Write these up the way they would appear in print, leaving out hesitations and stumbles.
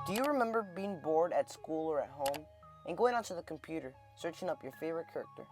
Do you remember being bored at school or at home and going onto the computer, searching up your favorite character,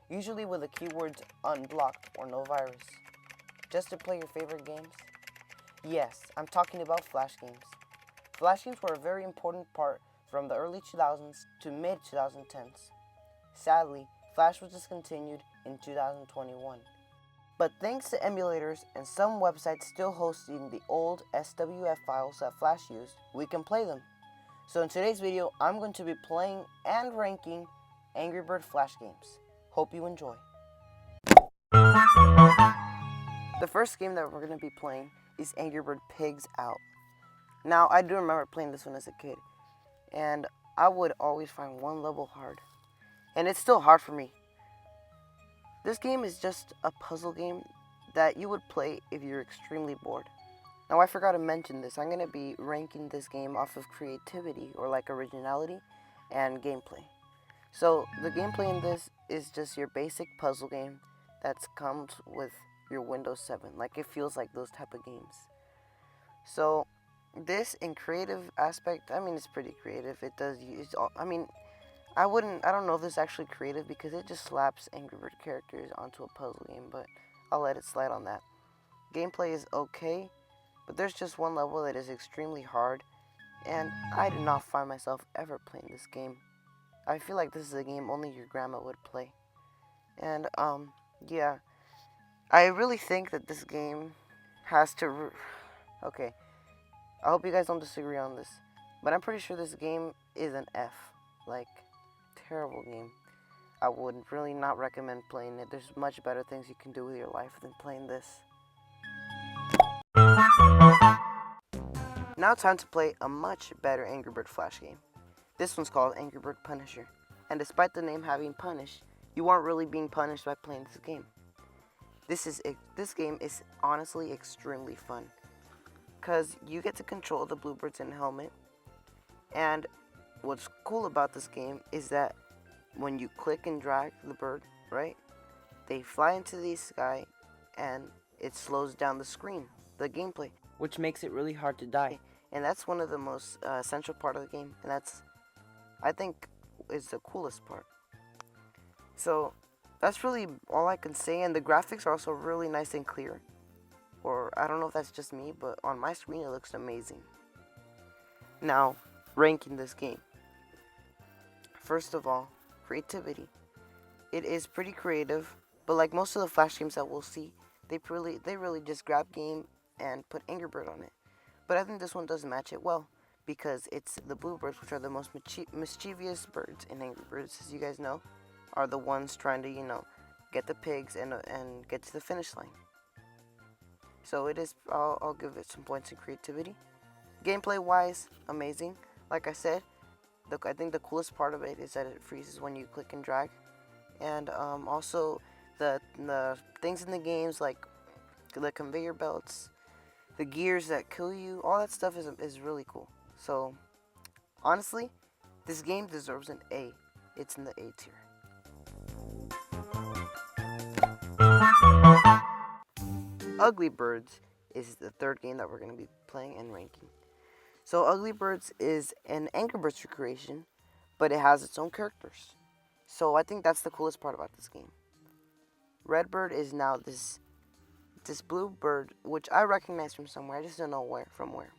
usually with the keywords unblocked or no virus, just to play your favorite games? Yes, I'm talking about Flash games. Flash games were a very important part from the early 2000s to mid 2010s. Sadly, Flash was discontinued in 2021. But thanks to emulators and some websites still hosting the old SWF files that Flash used, we can play them. So in today's video, I'm going to be playing and ranking Angry Bird Flash games. Hope you enjoy. The first game that we're going to be playing is Angry Bird Pigs Out. Now, I do remember playing this one as a kid, and I would always find one level hard. And it's still hard for me. This game is just a puzzle game that you would play if you're extremely bored. Now, I forgot to mention this. I'm going to be ranking this game off of creativity, or like originality, and gameplay. So, the gameplay in this is just your basic puzzle game that comes with your Windows 7. Like, it feels like those type of games. So, this in creative aspect, I mean, it's pretty creative. It does use, I don't know if this is actually creative because it just slaps Angry Bird characters onto a puzzle game, but I'll let it slide on that. Gameplay is okay, but there's just one level that is extremely hard, and I did not find myself ever playing this game. I feel like this is a game only your grandma would play. And, yeah. I really think that this game has to... Okay. I hope you guys don't disagree on this, but I'm pretty sure this game is an F. Like, terrible game. I would really not recommend playing it. There's much better things you can do with your life than playing this. Now time to play a much better Angry Bird Flash game. This one's called Angry Bird Punisher, and despite the name having punish, you aren't really being punished by playing this game. This game is honestly extremely fun, because you get to control the bluebirds in a helmet, and what's cool about this game is that when you click and drag the bird, right, they fly into the sky and it slows down the screen, the gameplay, which makes it really hard to die. And that's one of the most essential part of the game, and that's, I think, is the coolest part. So that's really all I can say, and the graphics are also really nice and clear. Or I don't know if that's just me, but on my screen it looks amazing. Now, ranking this game. First of all, creativity. It is pretty creative, but like most of the Flash games that we'll see, they really just grab game and put Angry Bird on it. But I think this one does match it well, because it's the bluebirds, which are the most mischievous birds in Angry Birds, as you guys know, are the ones trying to, get the pigs and get to the finish line. So it is, I'll give it some points in creativity. Gameplay wise, amazing. Like I said, I think the coolest part of it is that it freezes when you click and drag. And also the things in the games, like the conveyor belts, the gears that kill you, all that stuff is really cool. So honestly, this game deserves an A. It's in the A tier. Ugly Birds is the third game that we're going to be playing and ranking. So Ugly Birds is an Angry Birds recreation, but it has its own characters. So I think that's the coolest part about this game. Redbird is now this blue bird, which I recognize from somewhere. I just don't know from where.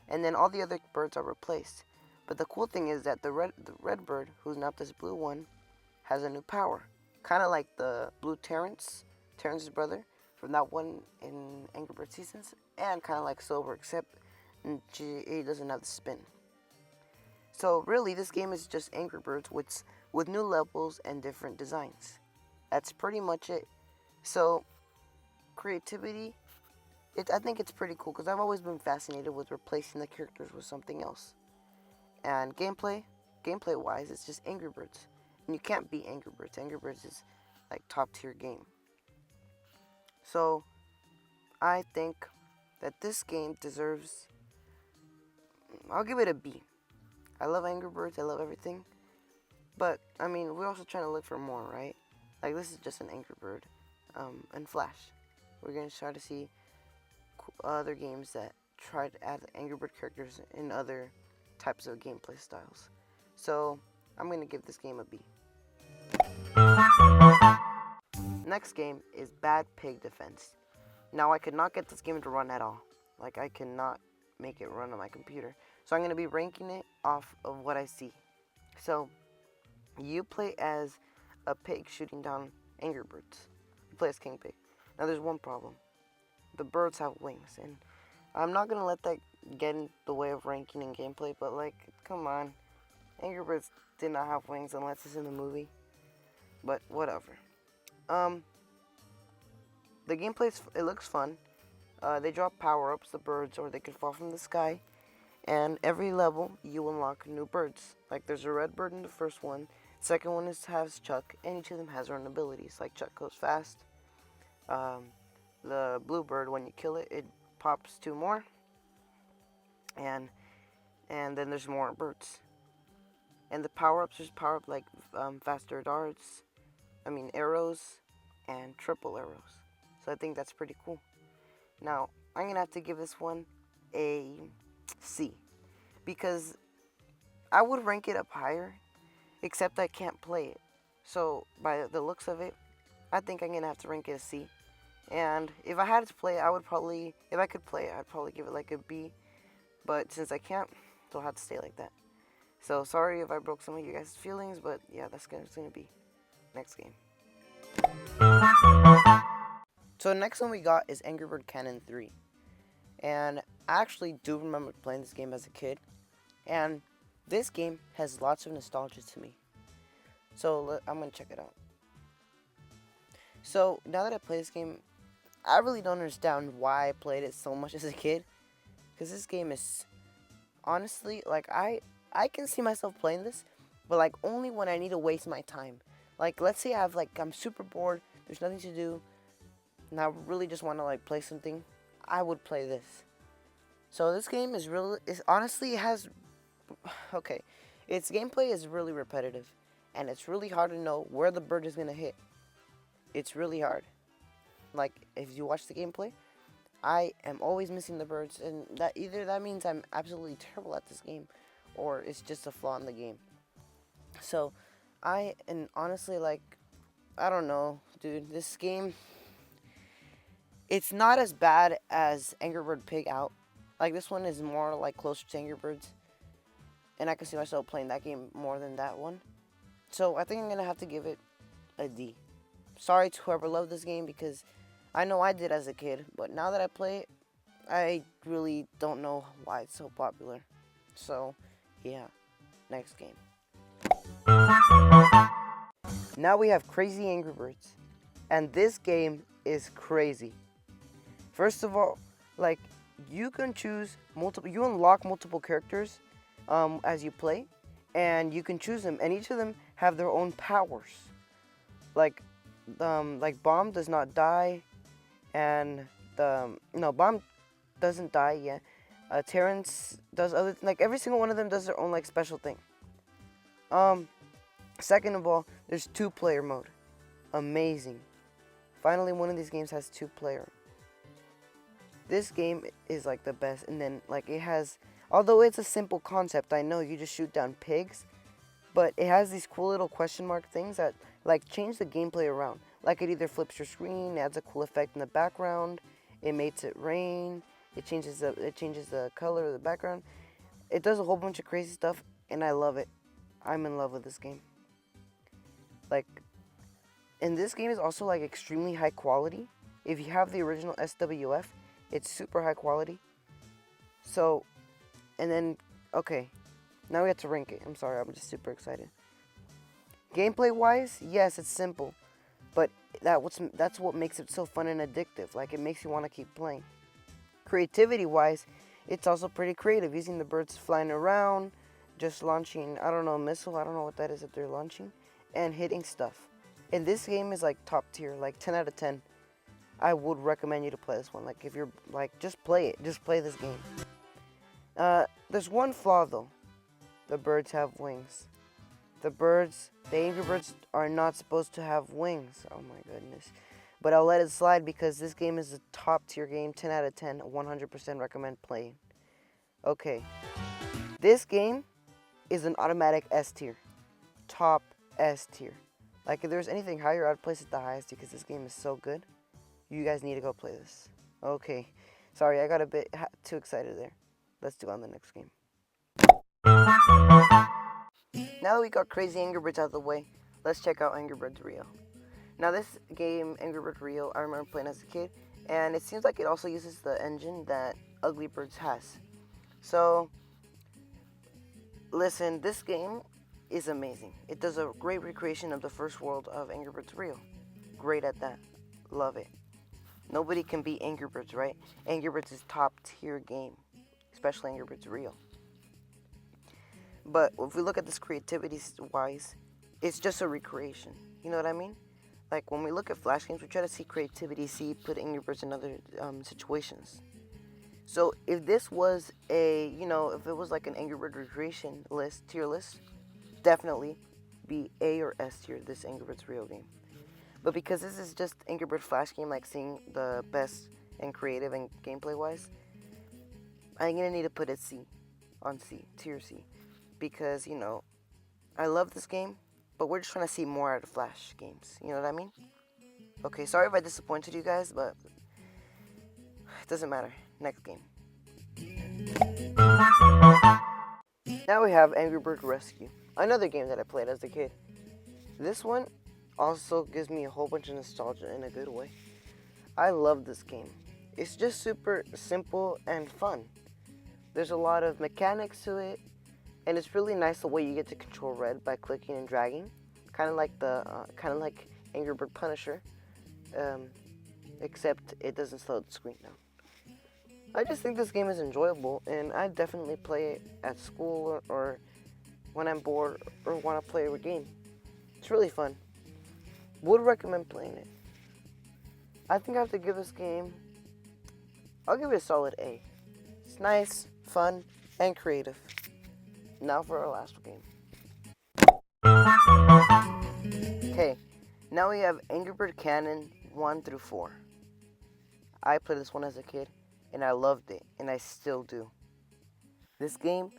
And then all the other birds are replaced. But the cool thing is that the red bird, who's now this blue one, has a new power. Kind of like the blue Terrence's brother from that one in Angry Birds Seasons, and kind of like Silver, except he doesn't have the spin. So really, this game is just Angry Birds with new levels and different designs. That's pretty much it. So creativity, I think it's pretty cool, because I've always been fascinated with replacing the characters with something else. And gameplay wise, it's just Angry Birds, and you can't beat Angry Birds. Angry Birds is like top tier game. So I think that this game deserves, I'll give it a B. I love Angry Birds, I love everything, but I mean, we're also trying to look for more, right? Like, this is just an Angry Bird and Flash. We're going to try to see other games that try to add Angry Bird characters in other types of gameplay styles. So I'm going to give this game a B. Next game is Bad Pig Defense. Now I could not get this game to run at all. Like, I cannot make it run on my computer. So I'm going to be ranking it off of what I see. So you play as a pig shooting down Angry Birds. You play as King Pig. Now there's one problem. The birds have wings, and I'm not going to let that get in the way of ranking and gameplay, but like, come on. Angry Birds did not have wings unless it's in the movie. But whatever. The gameplay, it looks fun. They drop power-ups, the birds, or they could fall from the sky. And every level, you unlock new birds. Like, there's a red bird in the first one. Second one has Chuck, and each of them has their own abilities. Like, Chuck goes fast. The blue bird, when you kill it, it pops 2 more. And then there's more birds. And the power-ups, there's power-up like faster darts, arrows, and triple arrows. So I think that's pretty cool. Now, I'm going to have to give this one a C. Because I would rank it up higher, except I can't play it. So, by the looks of it, I think I'm going to have to rank it a C. And if I had to play it, if I could play it, I'd probably give it like a B. But since I can't, it'll have to stay like that. So, sorry if I broke some of you guys' feelings, but yeah, that's going to be next game. So the next one we got is Angry Bird Canon 3. And I actually do remember playing this game as a kid. And this game has lots of nostalgia to me. So I'm going to check it out. So now that I play this game, I really don't understand why I played it so much as a kid. Because this game is, honestly, like I can see myself playing this. But like only when I need to waste my time. Like let's say I'm super bored, there's nothing to do. And I really just want to like play something, I would play this. So this game is honestly, it has, okay, its gameplay is really repetitive, and it's really hard to know where the bird is going to hit. It's really hard. Like, if you watch the gameplay, I am always missing the birds, and that means I'm absolutely terrible at this game, or it's just a flaw in the game. So, and honestly, like, I don't know, dude, this game, it's not as bad as Angry Bird Pig Out. Like, this one is more, like, closer to Angry Birds. And I can see myself playing that game more than that one. So, I think I'm going to have to give it a D. Sorry to whoever loved this game, because I know I did as a kid. But now that I play it, I really don't know why it's so popular. So, yeah. Next game. Now we have Crazy Angry Birds. And this game is crazy. First of all, like, you can choose you unlock multiple characters as you play, and you can choose them, and each of them have their own powers. Like Bomb does not die, and Bomb doesn't die yet. Terrence does every single one of them does their own like special thing. Second of all, there's 2-player mode. Amazing. Finally, one of these games has 2-player. This game is like the best, and then like it has, although it's a simple concept, I know you just shoot down pigs, but it has these cool little question mark things that like change the gameplay around. Like it either flips your screen, adds a cool effect in the background, it makes it rain, it changes the color of the background. It does a whole bunch of crazy stuff, and I love it. I'm in love with this game. Like, and this game is also like extremely high quality. If you have the original SWF, it's super high quality. So, and then, okay, now we have to rank it. I'm sorry, I'm just super excited. Gameplay wise, yes, it's simple, but that's what makes it so fun and addictive. Like, it makes you want to keep playing. Creativity wise, it's also pretty creative, using the birds flying around, just launching, I don't know, a missile, I don't know what that is that they're launching, and hitting stuff. And this game is like top tier, like 10 out of 10. I would recommend you to play this one. Like, if you're, like, just play it. Just play this game. There's one flaw, though. The birds have wings. The Angry Birds are not supposed to have wings. Oh, my goodness. But I'll let it slide because this game is a top tier game. 10 out of 10. 100% recommend playing. Okay. This game is an automatic S tier. Top S tier. Like, if there's anything higher, I'd place it the highest because this game is so good. You guys need to go play this. Okay. Sorry, I got a bit too excited there. Let's do on the next game. Now that we got Crazy Angry Birds out of the way, let's check out Angry Birds Rio. Now this game, Angry Birds Rio, I remember playing as a kid, and it seems like it also uses the engine that Ugly Birds has. So, listen, this game is amazing. It does a great recreation of the first world of Angry Birds Rio. Great at that. Love it. Nobody can beat Angry Birds, right? Angry Birds is top tier game, especially Angry Birds Rio. But if we look at this creativity-wise, it's just a recreation. You know what I mean? Like, when we look at Flash games, we try to see creativity, put Angry Birds in other situations. So, if this was if it was like an Angry Bird recreation list, tier list, definitely be A or S tier, this Angry Birds Rio game. But because this is just Angry Bird Flash game, like seeing the best and creative and gameplay-wise, I'm going to need to put it tier C. Because, I love this game, but we're just trying to see more out of Flash games. You know what I mean? Okay, sorry if I disappointed you guys, but it doesn't matter. Next game. Now we have Angry Bird Rescue, another game that I played as a kid. This one also gives me a whole bunch of nostalgia in a good way. I love this game. It's just super simple and fun. There's a lot of mechanics to it, and it's really nice the way you get to control Red by clicking and dragging, kind of like Angry Bird Punisher, except it doesn't slow the screen down. I just think this game is enjoyable, and I definitely play it at school or when I'm bored or want to play a game. It's really fun. Would recommend playing it. I think I have to give this game, I'll give it a solid A. It's nice, fun, and creative. Now for our last game. Okay, now we have Angry Bird Canon 1 through 4. I played this one as a kid, and I loved it, and I still do. This game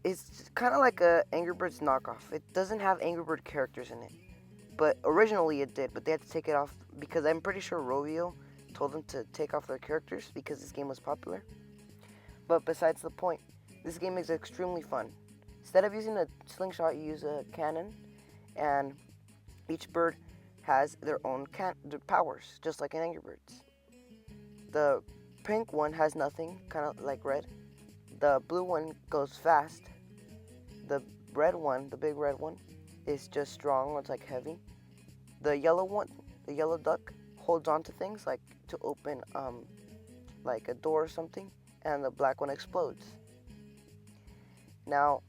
it's kind of like a Angry Birds knockoff. It doesn't have Angry Bird characters in it, but originally it did, but they had to take it off because I'm pretty sure Rovio told them to take off their characters because this game was popular. But besides the point, this game is extremely fun. Instead of using a slingshot, you use a cannon, and each bird has their own their powers, just like in Angry Birds. The pink one has nothing, kind of like Red. The blue one goes fast. The red one, the big red one, is just strong, it's like heavy. The yellow one, the yellow duck, holds on to things like to open like a door or something, and the black one explodes. Now,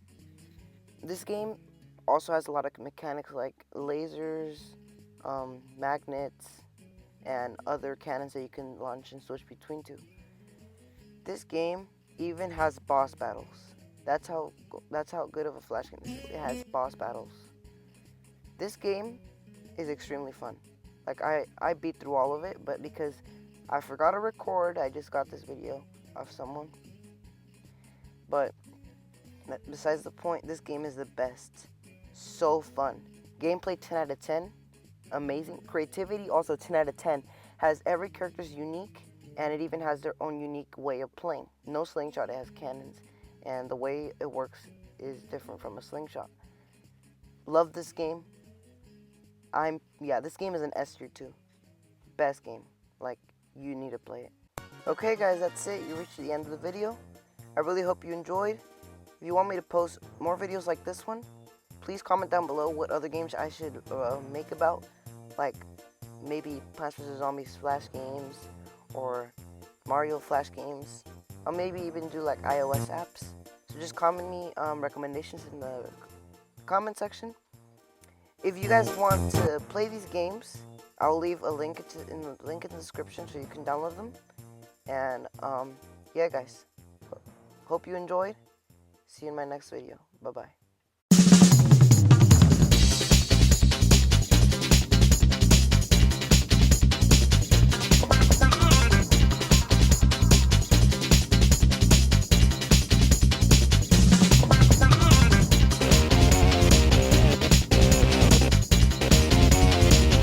this game also has a lot of mechanics like lasers, magnets, and other cannons that you can launch and switch between two. This game even has boss battles. That's how good of a Flash game this is. It has boss battles. This game is extremely fun. Like, I beat through all of it, but because I forgot to record, I just got this video of someone. But besides the point, this game is the best. So fun. Gameplay 10 out of 10. Amazing. Creativity also 10 out of 10. Has every character's unique, and it even has their own unique way of playing. No slingshot, it has cannons, and the way it works is different from a slingshot. Love this game. This game is an S tier too. Best game. Like, you need to play it. Okay guys, that's it. You reached the end of the video. I really hope you enjoyed. If you want me to post more videos like this one, please comment down below what other games I should make about. Like, maybe Plants vs. Zombies Flash games, or Mario Flash games. I'll maybe even do like iOS apps. So just comment me recommendations in the comment section. If you guys want to play these games, I'll leave a link in the description so you can download them. And yeah guys, hope you enjoyed. See you in my next video. Bye bye.